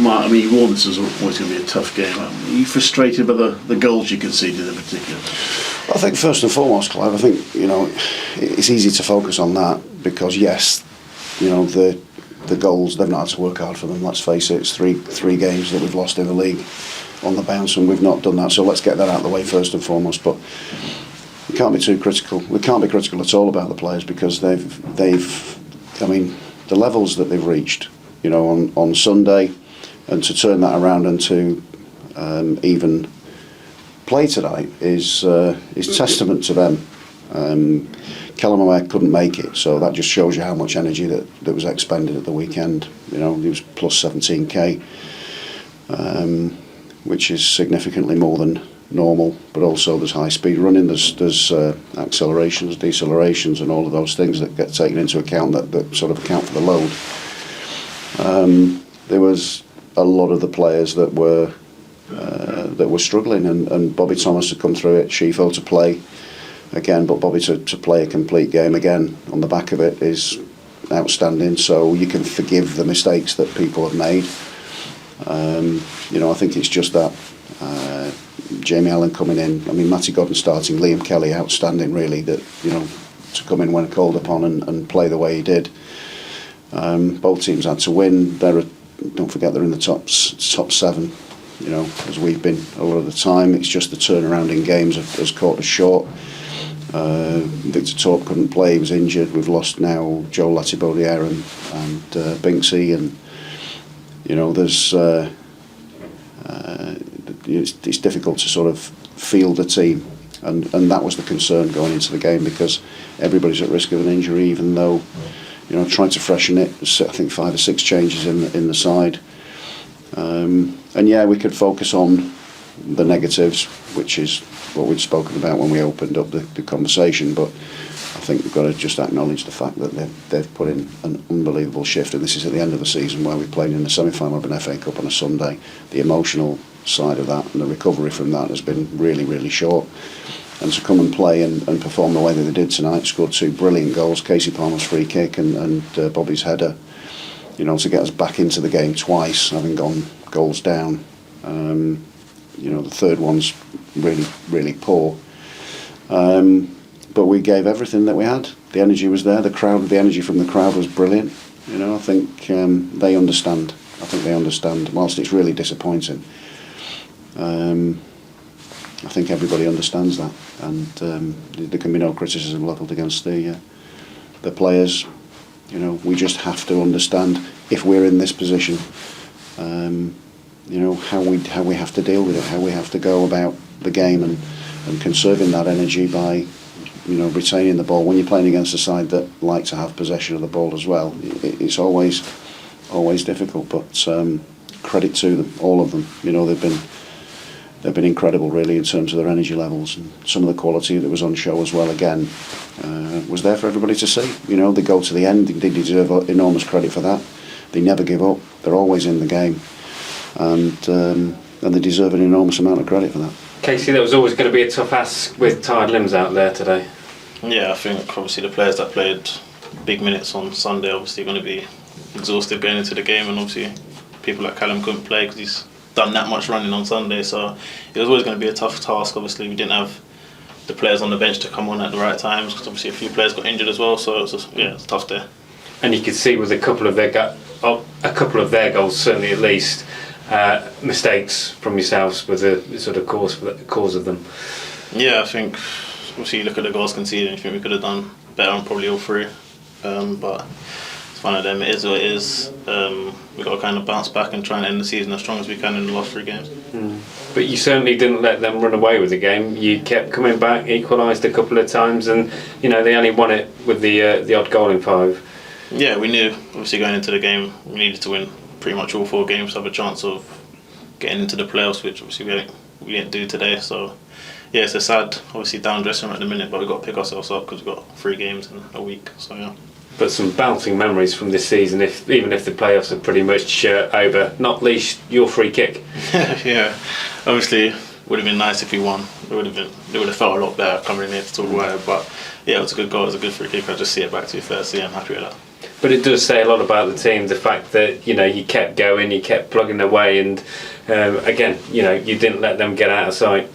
Mark, I mean, you warned this was always going to be a tough game. Are you frustrated by the goals you conceded in particular? I think first and foremost, Clive, I think, it's easy to focus on that because, yes, the goals, they've not had to work hard for them. Let's face it, it's three games that we've lost in the league on the bounce, and we've not done that. So let's get that out of the way first and foremost. But we can't be too critical. We can't be critical at all about the players because I mean, the levels that they've reached, on Sunday, and to turn that around and to even play tonight is testament to them. Callum O'Hare couldn't make it, so that just shows you how much energy that was expended at the weekend. He was plus 17k, which is significantly more than normal. But also there's high speed running, there's accelerations, decelerations, and all of those things that get taken into account that sort of account for the load. There was a lot of the players that were struggling, and Bobby Thomas to come through it, Shifo to play again, but Bobby to play a complete game again on the back of it is outstanding. So you can forgive the mistakes that people have made. I think it's just that Jamie Allen coming in. I mean, Matty Godden starting, Liam Kelly outstanding really. That to come in when called upon and play the way he did. Both teams had to win. Don't forget they're in the top 7. As we've been over the time. It's just the turnaround in games has caught us short. Victor Torp couldn't play, he was injured. We've lost now Joe Latibaudiere and Binksy, and there's it's difficult to sort of field a team, and that was the concern going into the game because everybody's at risk of an injury, even though trying to freshen it. There's, I think 5 or 6 changes in the side, and we could focus on the negatives, which is what we'd spoken about when we opened up the conversation, but I think we've got to just acknowledge the fact that they've put in an unbelievable shift, and this is at the end of the season where we played in the semi-final of an FA Cup on a Sunday. The emotional side of that and the recovery from that has been really, really short, and to come and play and perform the way that they did tonight, scored 2 brilliant goals, Kasey Palmer's free kick and Bobby's header, to get us back into the game twice, having gone goals down. The third one's really, really poor. But we gave everything that we had. The energy was there. The energy from the crowd was brilliant. I think they understand. I think they understand. Whilst it's really disappointing, I think everybody understands that, and there can be no criticism levelled against the players. We just have to understand if we're in this position. How we have to deal with it, how we have to go about the game and conserving that energy by retaining the ball when you're playing against a side that like to have possession of the ball as well. It's always difficult, but credit to them, all of them. They've been incredible really in terms of their energy levels, and some of the quality that was on show as well again was there for everybody to see. They go to the end. They deserve enormous credit for that. They never give up. They're always in the game. And they deserve an enormous amount of credit for that. Kasey, that was always going to be a tough ask with tired limbs out there today. Yeah, I think obviously the players that played big minutes on Sunday obviously going to be exhausted going into the game, and obviously people like Callum couldn't play because he's done that much running on Sunday, so it was always going to be a tough task. Obviously we didn't have the players on the bench to come on at the right times because obviously a few players got injured as well, so it's tough there. And you could see with a couple of their goals, certainly at least, mistakes from yourselves with the sort of cause of them. Yeah, I think obviously you look at the goals conceded and you think we could have done better on probably all 3, but it's one of them. It is what it is. We've got to kind of bounce back and try and end the season as strong as we can in the last 3 games. But you certainly didn't let them run away with the game. You kept coming back, equalised a couple of times, and they only won it with the odd goal in 5. Yeah, we knew obviously going into the game we needed to win pretty much all 4 games to have a chance of getting into the playoffs, which obviously we didn't do today. So yeah, it's a sad, obviously down dressing room at the minute, but we've got to pick ourselves up because we've got 3 games in a week. So yeah. But some bouncing memories from this season, even if the playoffs are pretty much over, not least your free kick. Yeah, obviously it would have been nice if we won. It would have felt a lot better coming in here to talk about it. But yeah, it was a good goal, it was a good free kick. I'll just see it back to you first. Yeah, I'm happy with that. But it does say a lot about the team, the fact that, you know, you kept going, you kept plugging away, and again, you know, you didn't let them get out of sight.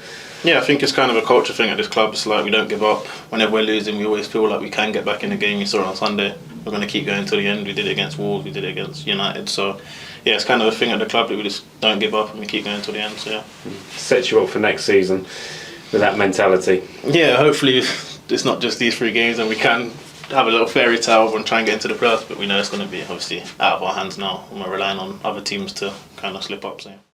Yeah, I think it's kind of a culture thing at this club. It's like we don't give up. Whenever we're losing, we always feel like we can get back in the game. You saw it on Sunday. We're going to keep going to the end. We did it against Wolves. We did it against United. So, yeah, it's kind of a thing at the club that we just don't give up and we keep going to the end. So, yeah. Sets you up for next season with that mentality. Yeah, hopefully it's not just these 3 games and we can have a little fairy tale and try and get into the playoffs. But we know it's going to be obviously out of our hands now and we're relying on other teams to kind of slip up. So.